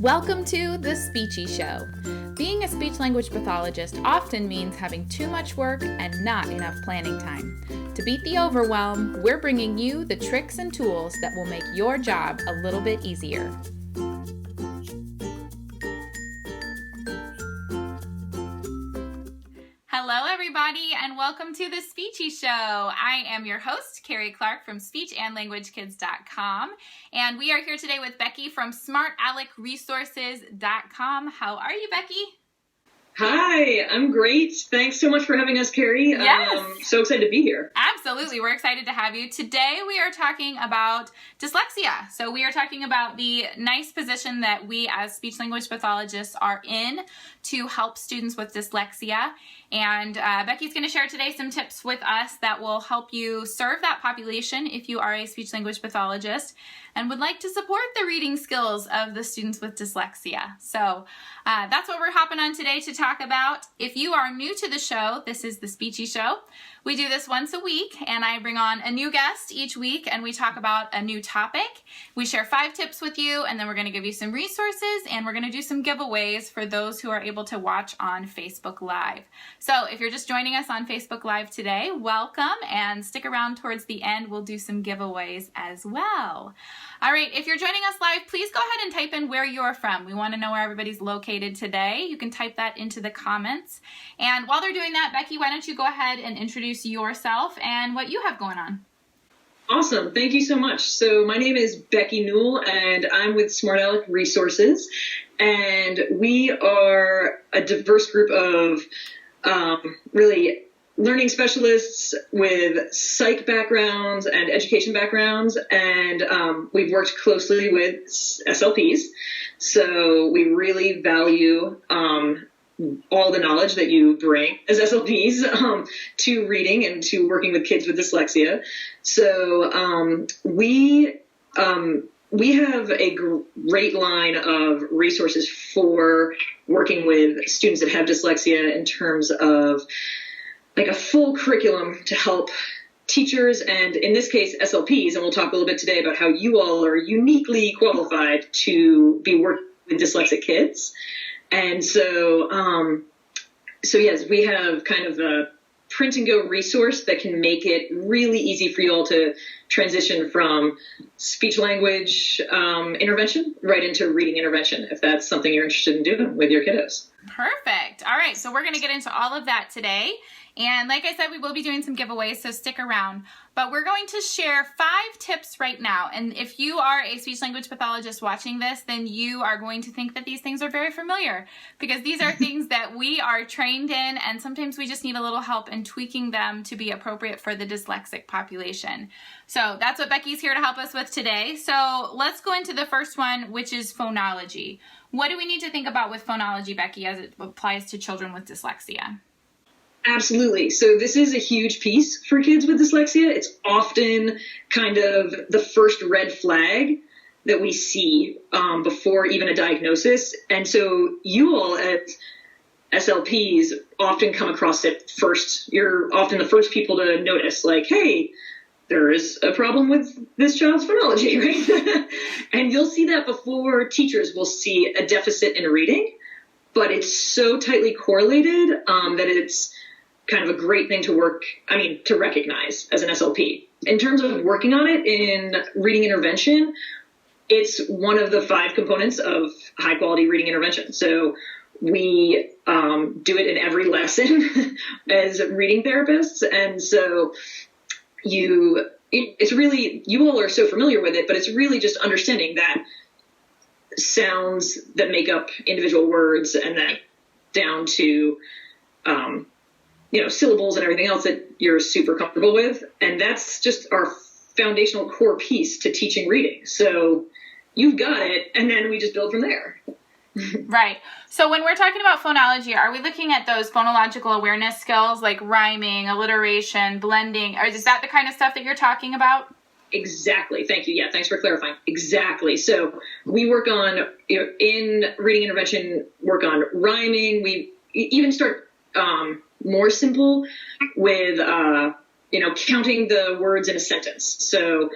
Welcome to The Speechy Show. Being a speech-language pathologist often means having too much work and not enough planning time. To beat the overwhelm, we're bringing you the tricks and tools that will make your job a little bit easier. Hello, everybody, and welcome to The Speechy Show. I am your host, Carrie Clark from SpeechAndLanguageKids.com, and we are here today with Becky from SmartAlecResources.com. How are you, Becky? Hi, I'm great. Thanks so much for having us, Carrie. Yes. So excited to be here. Absolutely. We're excited to have you. Today we are talking about dyslexia. So we are talking about the nice position that we as speech-language pathologists are in to help students with dyslexia. And Becky's going to share today some tips with us that will help you serve that population if you are a speech-language pathologist and would like to support the reading skills of the students with dyslexia. So that's what we're hopping on today to talk about. If you are new to the show, this is The Speechy Show. We do this once a week, and I bring on a new guest each week, and we talk about a new topic. We share 5 tips with you, and then we're going to give you some resources, and we're going to do some giveaways for those who are able to watch on Facebook Live. So if you're just joining us on Facebook Live today, welcome, and stick around towards the end. We'll do some giveaways as well. All right, if you're joining us live, please go ahead and type in where you're from. We want to know where everybody's located today. You can type that into the comments. And while they're doing that, Becky, why don't you go ahead and introduce yourself and what you have going on. Awesome. Thank you so much. So my name is Becky Newell, and I'm with SmartAlec Resources. And we are a diverse group of really learning specialists with psych backgrounds and education backgrounds, and we've worked closely with SLPs. So we really value all the knowledge that you bring as SLPs to reading and to working with kids with dyslexia. So we have a great line of resources for working with students that have dyslexia in terms of like a full curriculum to help teachers and, in this case, SLPs. And we'll talk a little bit today about how you all are uniquely qualified to be working with dyslexic kids. And so yes, we have kind of a print and go resource that can make it really easy for you all to transition from speech language intervention right into reading intervention, if that's something you're interested in doing with your kiddos. Perfect. All right. So we're going to get into all of that today. And like I said, we will be doing some giveaways, so stick around. But we're going to share 5 tips right now. And if you are a speech-language pathologist watching this, then you are going to think that these things are very familiar because these are things that we are trained in, and sometimes we just need a little help in tweaking them to be appropriate for the dyslexic population. So that's what Becky's here to help us with today. So let's go into the first one, which is phonology. What do we need to think about with phonology, Becky, as it applies to children with dyslexia? Absolutely. So this is a huge piece for kids with dyslexia. It's often kind of the first red flag that we see before even a diagnosis. And so you all at SLPs often come across it first. You're often the first people to notice, like, hey, there is a problem with this child's phonology, right? And you'll see that before teachers will see a deficit in reading, but it's so tightly correlated that it's kind of a great thing to recognize as an SLP. In terms of working on it in reading intervention, it's one of the 5 components of high quality reading intervention. So we do it in every lesson as reading therapists. And so it's really, you all are so familiar with it, but it's really just understanding that sounds that make up individual words and then down to, syllables and everything else that you're super comfortable with. And that's just our foundational core piece to teaching reading. So you've got it. And then we just build from there. Right. So when we're talking about phonology, are we looking at those phonological awareness skills like rhyming, alliteration, blending? Or is that the kind of stuff that you're talking about? Exactly. Thank you. Yeah. Thanks for clarifying. Exactly. So we work on, in reading intervention, work on rhyming. We even start more simple with, counting the words in a sentence. So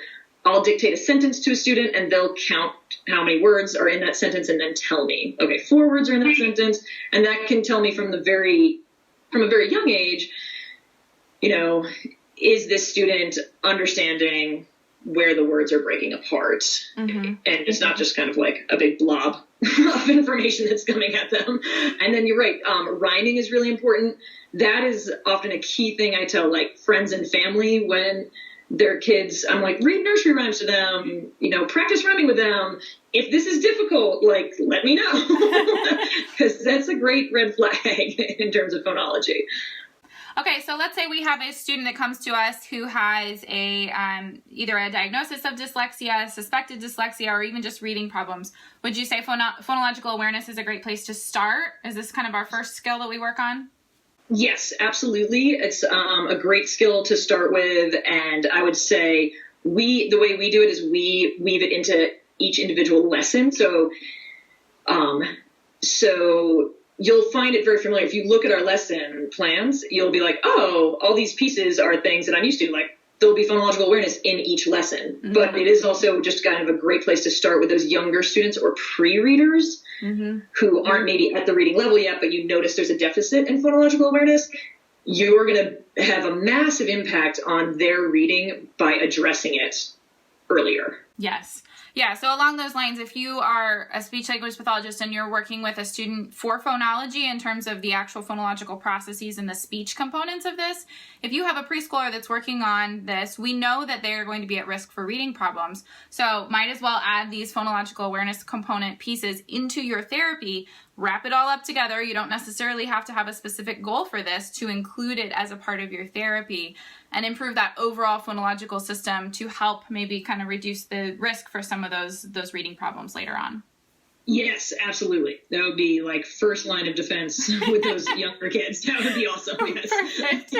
I'll dictate a sentence to a student and they'll count how many words are in that sentence and then tell me, okay, 4 words are in that sentence. And that can tell me from a very young age, is this student understanding where the words are breaking apart? Mm-hmm. And it's not just kind of like a big blob of information that's coming at them. And then you're right. Rhyming is really important. That is often a key thing I tell like friends and family when their kids, I'm like, read nursery rhymes to them, practice rhyming with them. If this is difficult, like, let me know. Because that's a great red flag in terms of phonology. Okay, so let's say we have a student that comes to us who has either a diagnosis of dyslexia, suspected dyslexia, or even just reading problems. Would you say phonological awareness is a great place to start? Is this kind of our first skill that we work on? Yes, absolutely. It's a great skill to start with, and I would say the way we do it is we weave it into each individual lesson. So you'll find it very familiar. If you look at our lesson plans, you'll be like, oh, all these pieces are things that I'm used to. Like there'll be phonological awareness in each lesson, mm-hmm. but it is also just kind of a great place to start with those younger students or pre-readers mm-hmm. who aren't maybe at the reading level yet, but you notice there's a deficit in phonological awareness. You're going to have a massive impact on their reading by addressing it earlier. Yes. Yeah, so along those lines, if you are a speech language pathologist and you're working with a student for phonology in terms of the actual phonological processes and the speech components of this, if you have a preschooler that's working on this, we know that they're going to be at risk for reading problems. So might as well add these phonological awareness component pieces into your therapy, wrap it all up together. You don't necessarily have to have a specific goal for this to include it as a part of your therapy and improve that overall phonological system to help maybe kind of reduce the risk for some of those reading problems later on. Yes, absolutely. That would be like first line of defense with those younger kids. That would be awesome. Yes. Perfect.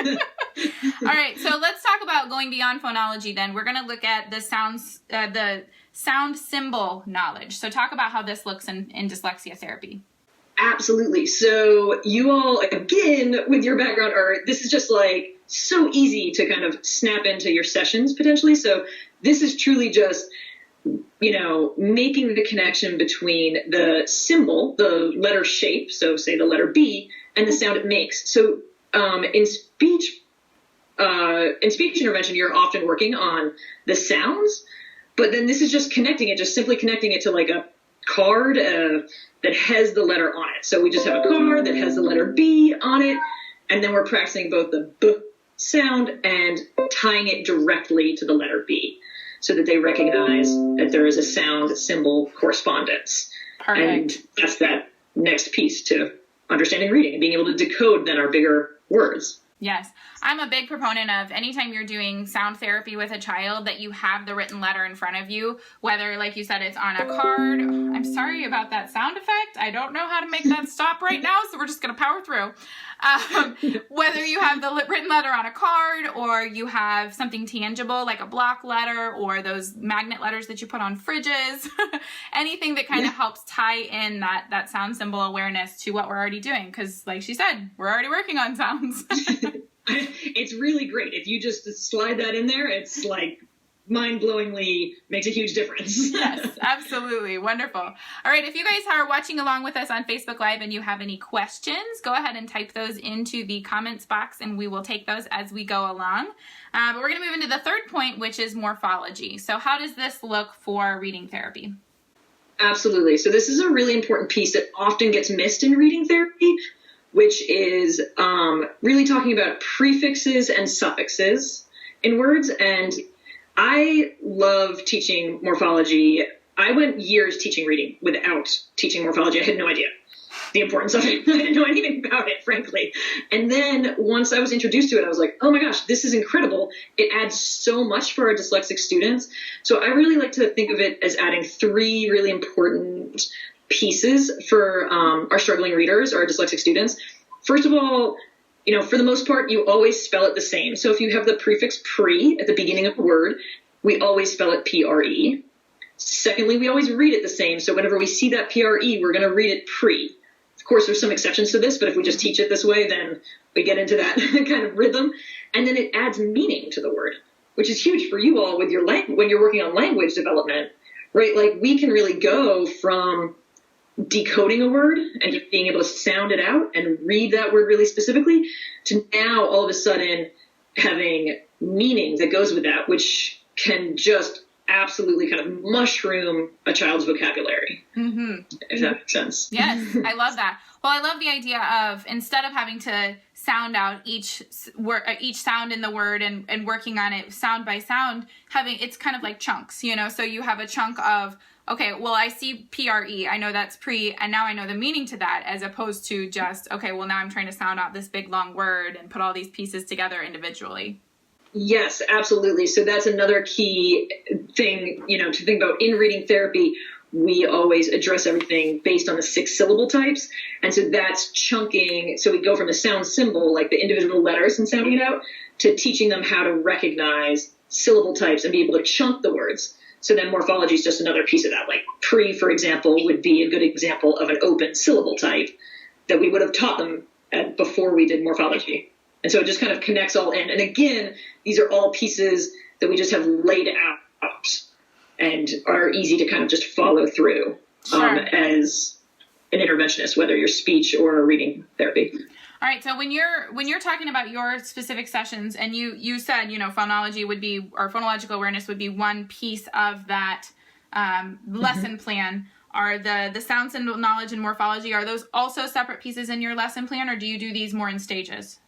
All right, so let's talk about going beyond phonology then. We're going to look at the sound symbol knowledge. So talk about how this looks in dyslexia therapy. Absolutely. So you all, again, with your background, this is just like so easy to kind of snap into your sessions potentially. So this is truly just, making the connection between the symbol, the letter shape, so say the letter B, and the sound it makes. So in speech intervention, you're often working on the sounds, but then this is just simply connecting it to like a card that has the letter on it. So we just have a card that has the letter B on it, and then we're practicing both the B sound and tying it directly to the letter B so that they recognize that there is a sound symbol correspondence. Perfect. And that's that next piece to understanding reading and being able to decode then our bigger words. Yes. I'm a big proponent of anytime you're doing sound therapy with a child that you have the written letter in front of you, whether, like you said, it's on a card. I'm sorry about that sound effect. I don't know how to make that stop right now, so we're just going to power through. Whether you have the written letter on a card or you have something tangible like a block letter or those magnet letters that you put on fridges, anything that kind of helps tie in that sound symbol awareness to what we're already doing. Because like she said, we're already working on sounds. It's really great. If you just slide that in there, it's like mind-blowingly makes a huge difference. Yes, absolutely. Wonderful. All right. If you guys are watching along with us on Facebook Live and you have any questions, go ahead and type those into the comments box and we will take those as we go along. But we're going to move into the third point, which is morphology. So how does this look for reading therapy? Absolutely. So this is a really important piece that often gets missed in reading therapy, which is really talking about prefixes and suffixes in words. And I love teaching morphology. I went years teaching reading without teaching morphology. I had no idea the importance of it. I didn't know anything about it, frankly. And then once I was introduced to it, I was like, oh my gosh, this is incredible. It adds so much for our dyslexic students. So I really like to think of it as adding 3 really important pieces for our struggling readers, our dyslexic students. First of all, for the most part, you always spell it the same. So if you have the prefix pre at the beginning of a word, we always spell it pre. Secondly, we always read it the same. So whenever we see that pre, we're going to read it pre. Of course, there's some exceptions to this, but if we just teach it this way, then we get into that kind of rhythm. And then it adds meaning to the word. which is huge for you all with your when you're working on language development, right? Like we can really go from decoding a word and just being able to sound it out and read that word really specifically to now all of a sudden having meaning that goes with that, which can just absolutely kind of mushroom a child's vocabulary, if that makes sense. Yes, I love that. Well, I love the idea of instead of having to sound out each sound in the word and working on it sound by sound, it's kind of like chunks, so you have a chunk of, okay, well, I see PRE, I know that's pre, and now I know the meaning to that, as opposed to just, okay, well, now I'm trying to sound out this big long word and put all these pieces together individually. Yes, absolutely. So that's another key thing, to think about in reading therapy. We always address everything based on the 6 syllable types. And so that's chunking. So we go from a sound symbol, like the individual letters and sounding it out, to teaching them how to recognize syllable types and be able to chunk the words. So then morphology is just another piece of that. Like pre, for example, would be a good example of an open syllable type that we would have taught them before we did morphology. And so it just kind of connects all in. And again, these are all pieces that we just have laid out and are easy to kind of just follow through as an interventionist, whether you're speech or reading therapy. All right. So when you're talking about your specific sessions, and you said, phonology would be, or phonological awareness would be one piece of that lesson plan. Are the sound symbol knowledge and morphology, are those also separate pieces in your lesson plan, or do you do these more in stages?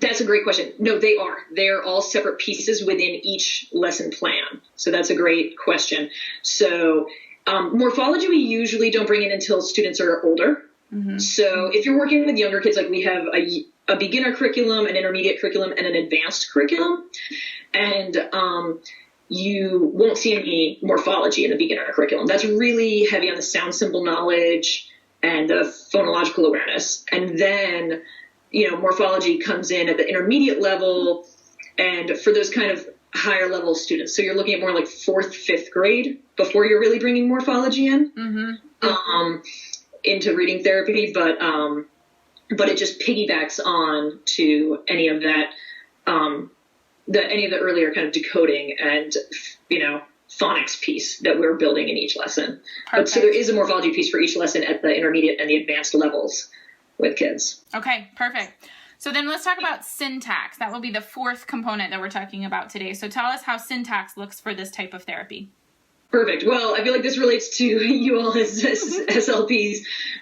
That's a great question. No, they are. They're all separate pieces within each lesson plan. So that's a great question. So morphology we usually don't bring in until students are older. So if you're working with younger kids, like we have a beginner curriculum, an intermediate curriculum, and an advanced curriculum. And you won't see any morphology in the beginner curriculum. That's really heavy on the sound symbol knowledge and the phonological awareness. And then morphology comes in at the intermediate level and for those kind of higher level students. So you're looking at more like 4th, 5th grade before you're really bringing morphology in into reading therapy. But it just piggybacks on to any of that, any of the earlier kind of decoding and, phonics piece that we're building in each lesson. But so there is a morphology piece for each lesson at the intermediate and the advanced levels with kids. Okay, perfect. So then let's talk about syntax. That will be the 4th component that we're talking about today. So tell us how syntax looks for this type of therapy. Perfect. Well, I feel like this relates to you all as SLPs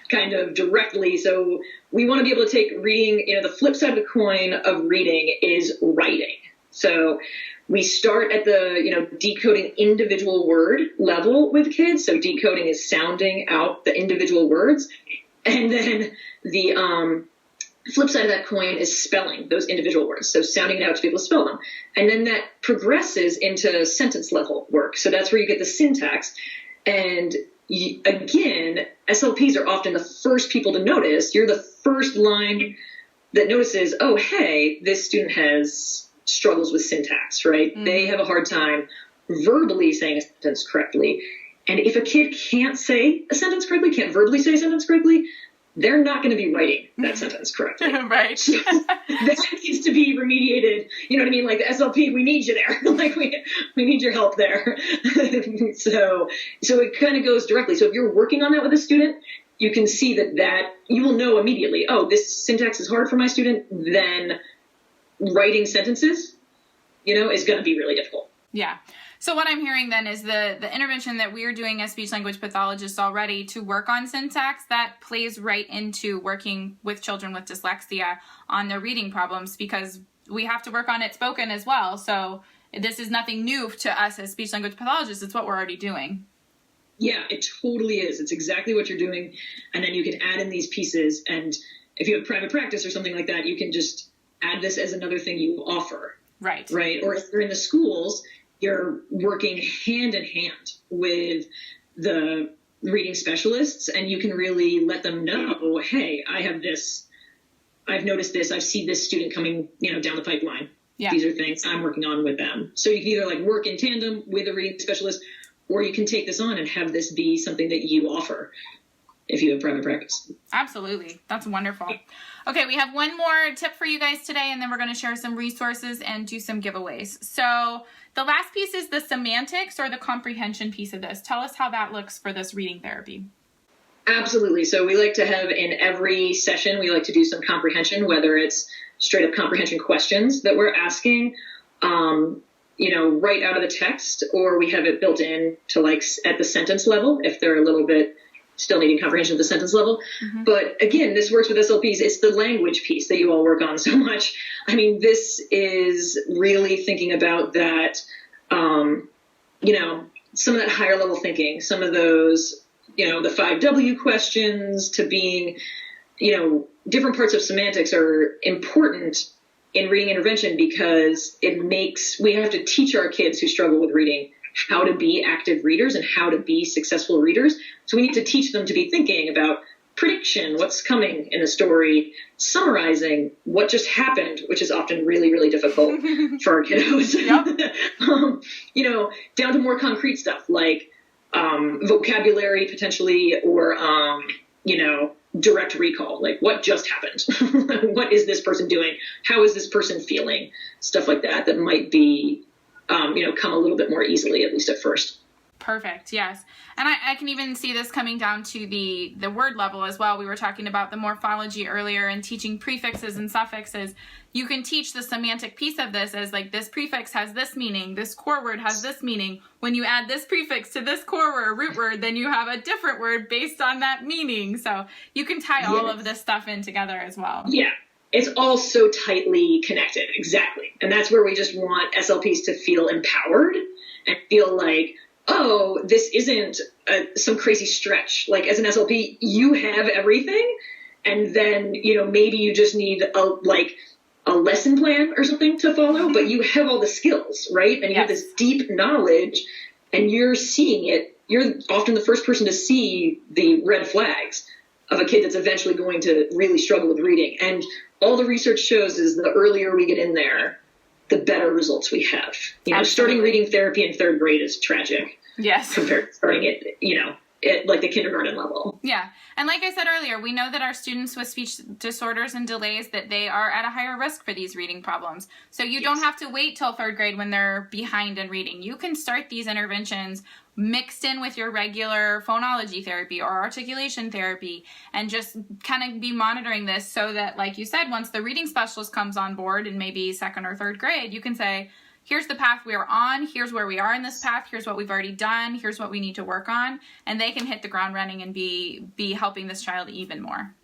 kind of directly. So we want to be able to take reading, the flip side of the coin of reading is writing. So we start at the, decoding individual word level with kids. So decoding is sounding out the individual words. And then the flip side of that coin is spelling those individual words. So sounding it out to be able to spell them. And then that progresses into sentence level work. So that's where you get the syntax. And again, SLPs are often the first people to notice. You're the first line that notices, oh, hey, this student has struggles with syntax, right? They have a hard time verbally saying a sentence correctly. And if a kid can't say a sentence correctly, can't verbally say a sentence correctly, they're not going to be writing that sentence correctly. Right. So that needs to be remediated. You know what I mean? Like the SLP, we need you there. Like we need your help there. So it kind of goes directly. So if you're working on that with a student, you can see that you will know immediately, oh, this syntax is hard for my student. Then writing sentences, is going to be really difficult. Yeah. So what I'm hearing then is the intervention that we're doing as speech language pathologists already to work on syntax, that plays right into working with children with dyslexia on their reading problems, because we have to work on it spoken as well. So this is nothing new to us as speech language pathologists. It's what we're already doing. Yeah, it totally is. It's exactly what you're doing. And then you can add in these pieces. And if you have private practice or something like that, you can just add this as another thing you offer. Right. Right. Or if you're in the schools, you're working hand in hand with the reading specialists, and you can really let them know, hey, I have this, I've noticed this, I've seen this student coming, down the pipeline. Yeah. These are things I'm working on with them. So you can either work in tandem with a reading specialist, or you can take this on and have this be something that you offer. if you have private practice. Absolutely. That's wonderful. Okay, we have one more tip for you guys today, and then we're going to share some resources and do some giveaways. So the last piece is the semantics or the comprehension piece of this. Tell us how that looks for this reading therapy. Absolutely. So we like to have in every session, we like to do some comprehension, whether it's straight up comprehension questions that we're asking, right out of the text, or we have it built in to like at the sentence level if they're a little bit still needing comprehension at the sentence level. Mm-hmm. But again, this works with SLPs. It's the language piece that you all work on so much. I mean, this is really thinking about that, some of that higher level thinking, some of those, the 5W questions to being, different parts of semantics are important in reading intervention because we have to teach our kids who struggle with reading how to be active readers and how to be successful readers. So we need to teach them to be thinking about prediction, what's coming in the story, summarizing what just happened, which is often really, really difficult for our kiddos. Yep. Down to more concrete stuff like vocabulary potentially, or, direct recall, like what just happened? What is this person doing? How is this person feeling? Stuff like that might be, come a little bit more easily, at least at first. Perfect. Yes. And I can even see this coming down to the word level as well. We were talking about the morphology earlier and teaching prefixes and suffixes. You can teach the semantic piece of this as like this prefix has this meaning, this core word has this meaning. When you add this prefix to this core word or root word, then you have a different word based on that meaning. So you can tie all of this stuff in together as well. Yeah. It's all so tightly connected. Exactly. And that's where we just want SLPs to feel empowered and feel like, oh, this isn't some crazy stretch. Like as an SLP, you have everything. And then, maybe you just need a lesson plan or something to follow, but you have all the skills, right? And you have this deep knowledge and you're seeing it. You're often the first person to see the red flags of a kid that's eventually going to really struggle with reading. And all the research shows is the earlier we get in there, the better results we have. Starting reading therapy in third grade is tragic. Yes. Compared to starting it, at like the kindergarten level. Yeah. And like I said earlier, we know that our students with speech disorders and delays, that they are at a higher risk for these reading problems. So you don't have to wait till third grade when they're behind in reading. You can start these interventions mixed in with your regular phonology therapy or articulation therapy and just kind of be monitoring this so that, like you said, once the reading specialist comes on board in maybe second or third grade, you can say, here's the path we are on, here's where we are in this path, here's what we've already done, here's what we need to work on, and they can hit the ground running and be helping this child even more.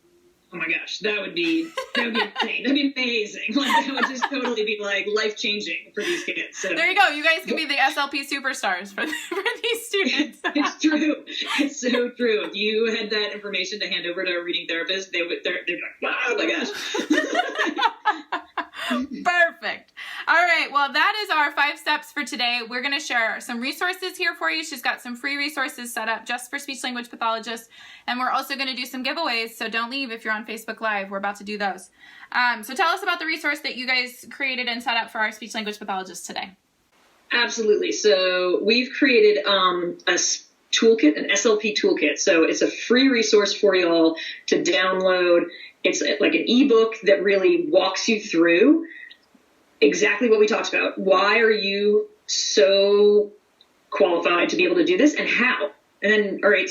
Oh my gosh, that would be insane. That'd be amazing. That would just totally be like life-changing for these kids. So. There you go. You guys can be the SLP superstars for these students. It's true. It's so true. If you had that information to hand over to a reading therapist, they'd be like, oh my gosh. Perfect. All right. Well, that is our 5 steps for today. We're going to share some resources here for you. She's got some free resources set up just for speech language pathologists. And we're also going to do some giveaways. So don't leave if you're on Facebook Live. We're about to do those. So tell us about the resource that you guys created and set up for our speech language pathologists today. Absolutely. So we've created a toolkit, an SLP toolkit. So it's a free resource for y'all to download. It's like an ebook that really walks you through exactly what we talked about. Why are you so qualified to be able to do this and how? And then, all right,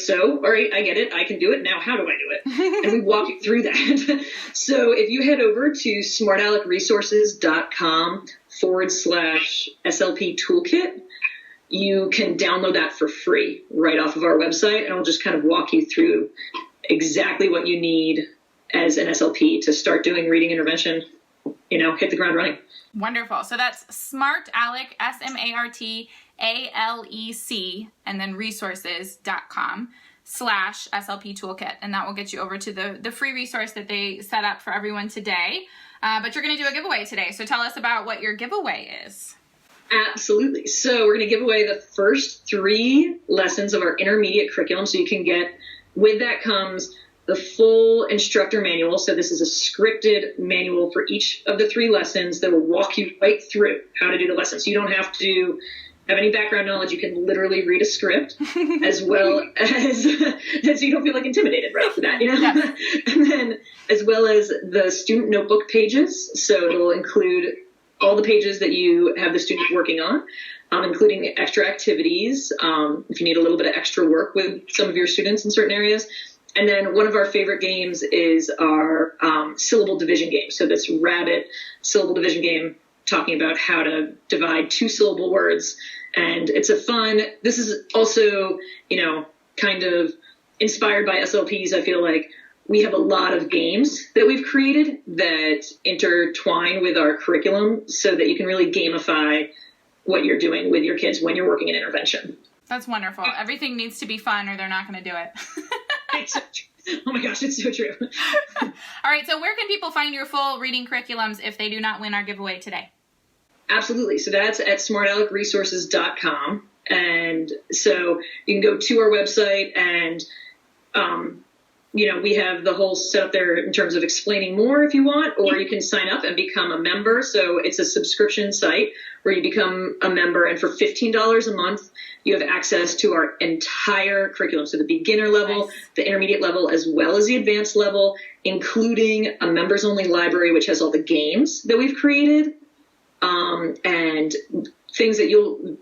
I get it. I can do it. Now, how do I do it? And we walk you through that. So if you head over to smartalecresources.com/SLP toolkit, you can download that for free right off of our website. And I'll just kind of walk you through exactly what you need as an SLP to start doing reading intervention, hit the ground running. Wonderful. So that's SmartAlec, SmartAlec, and then resources.com/SLP toolkit. And that will get you over to the free resource that they set up for everyone today. But you're going to do a giveaway today. So tell us about what your giveaway is. Absolutely. So we're going to give away the first 3 lessons of our intermediate curriculum. So you can get, with that comes the full instructor manual. So this is a scripted manual for each of the 3 lessons that will walk you right through how to do the lesson. So you don't have to, have any background knowledge, you can literally read a script as well as, so you don't feel like intimidated right off the bat, you know? Yes. And then as well as the student notebook pages. So it'll include all the pages that you have the student working on, including extra activities, if you need a little bit of extra work with some of your students in certain areas. And then one of our favorite games is our syllable division game. So this rabbit syllable division game, talking about how to divide 2-syllable words. And it's a fun, this is also, kind of inspired by SLPs. I feel like we have a lot of games that we've created that intertwine with our curriculum so that you can really gamify what you're doing with your kids when you're working in intervention. That's wonderful. Everything needs to be fun or they're not going to do it. Oh my gosh, it's so true. All right, so where can people find your full reading curriculums if they do not win our giveaway today? Absolutely. So that's at smartalecresources.com. And so you can go to our website and, we have the whole set up there in terms of explaining more if you want, or you can sign up and become a member. So it's a subscription site where you become a member, and for $15 a month, you have access to our entire curriculum. So the beginner level, nice, the intermediate level, as well as the advanced level, including a members only library, which has all the games that we've created, and things that you'll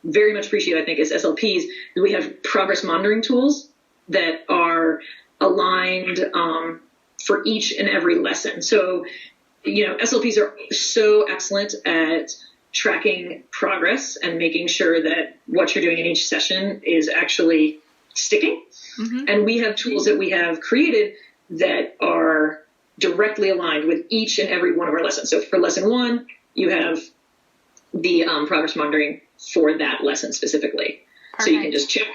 very much appreciate, I think, as SLPs. We have progress monitoring tools that are aligned for each and every lesson. So, SLPs are so excellent at tracking progress and making sure that what you're doing in each session is actually sticking. Mm-hmm. And we have tools that we have created that are directly aligned with each and every one of our lessons. So for lesson 1, you have the progress monitoring for that lesson specifically. Perfect. So you can just check.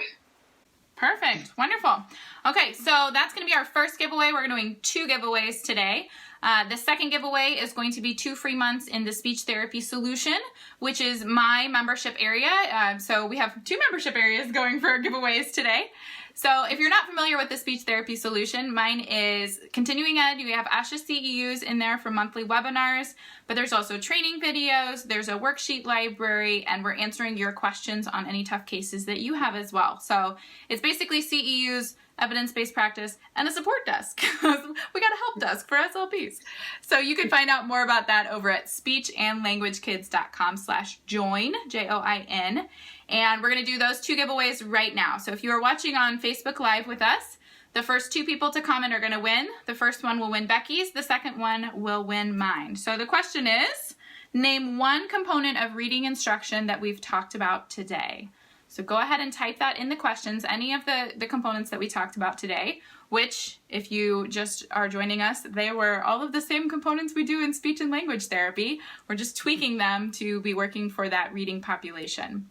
Perfect. Wonderful. Okay, so that's going to be our first giveaway. We're doing 2 giveaways today. The second giveaway is going to be 2 free months in the speech therapy solution, which is my membership area. So we have 2 membership areas going for giveaways today. So if you're not familiar with the speech therapy solution, mine is continuing ed. You have ASHA CEUs in there for monthly webinars, but there's also training videos, there's a worksheet library, and we're answering your questions on any tough cases that you have as well. So it's basically CEUs, evidence-based practice, and a support desk. We got a help desk for SLPs. So you can find out more about that over at speechandlanguagekids.com/join, JOIN. And we're going to do those 2 giveaways right now. So if you are watching on Facebook Live with us, the first 2 people to comment are going to win. The first one will win Becky's. The second one will win mine. So the question is, name 1 component of reading instruction that we've talked about today. So go ahead and type that in the questions, any of the components that we talked about today, which, if you just are joining us, they were all of the same components we do in speech and language therapy. We're just tweaking them to be working for that reading population.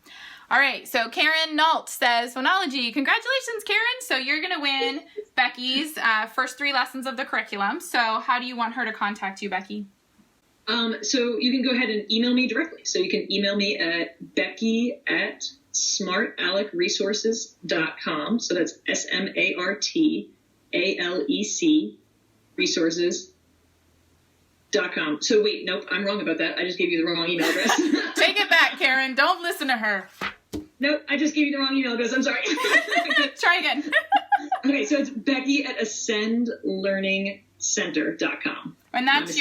All right, so Karen Nault says, Phonology, congratulations, Karen. So you're going to win Becky's first 3 lessons of the curriculum. So how do you want her to contact you, Becky? So you can go ahead and email me directly. So you can email me at becky@smartalecresources.com. So that's SMARTALEC resources.com. So wait, nope, I'm wrong about that. I just gave you the wrong email address. Take it back, Karen. Don't listen to her. Nope, I just gave you the wrong email address. I'm sorry. Try again. Okay, so it's becky@ascendlearningcenter.com. And that's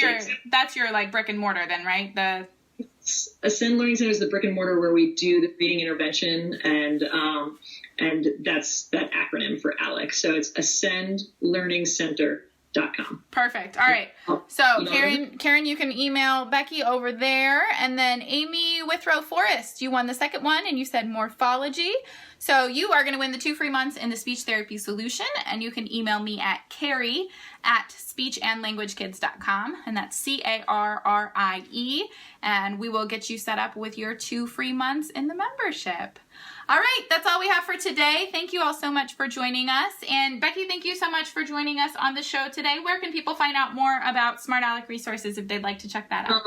your like brick and mortar then, right? Ascend Learning Center is the brick and mortar where we do the reading intervention, and that's that acronym for ALEC. So it's ascendlearningcenter.com. Perfect. All right. So Karen, you can email Becky over there, and then Amy Withrow Forrest, you won the second one, and you said Morphology. So you are going to win the 2 free months in the speech therapy solution, and you can email me at Carrie@speechandlanguagekids.com, and that's CARRIE, and we will get you set up with your 2 free months in the membership. All right, that's all we have for today. Thank you all so much for joining us. And Becky, thank you so much for joining us on the show today. Where can people find out more about Smart Alec Resources if they'd like to check that out?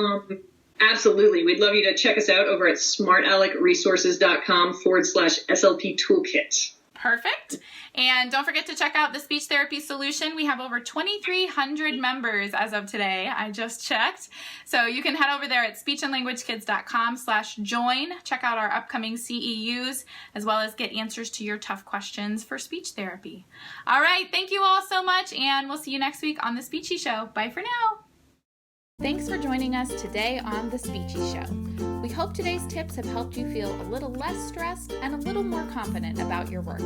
Absolutely. We'd love you to check us out over at smartalecresources.com/SLP toolkit. Perfect. And don't forget to check out the Speech Therapy Solution. We have over 2,300 members as of today. I just checked. So you can head over there at speechandlanguagekids.com/join. Check out our upcoming CEUs, as well as get answers to your tough questions for speech therapy. All right, thank you all so much, and we'll see you next week on The Speechy Show. Bye for now. Thanks for joining us today on The Speechy Show. We hope today's tips have helped you feel a little less stressed and a little more confident about your work.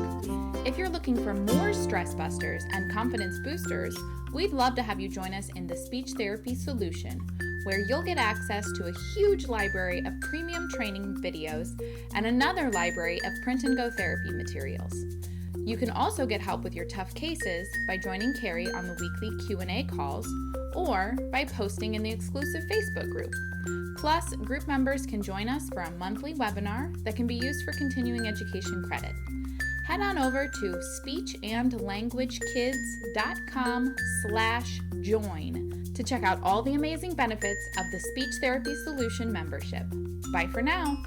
If you're looking for more stress busters and confidence boosters, we'd love to have you join us in the Speech Therapy Solution, where you'll get access to a huge library of premium training videos and another library of print and go therapy materials. You can also get help with your tough cases by joining Carrie on the weekly Q&A calls or by posting in the exclusive Facebook group. Plus, group members can join us for a monthly webinar that can be used for continuing education credit. Head on over to speechandlanguagekids.com/join to check out all the amazing benefits of the Speech Therapy Solution membership. Bye for now.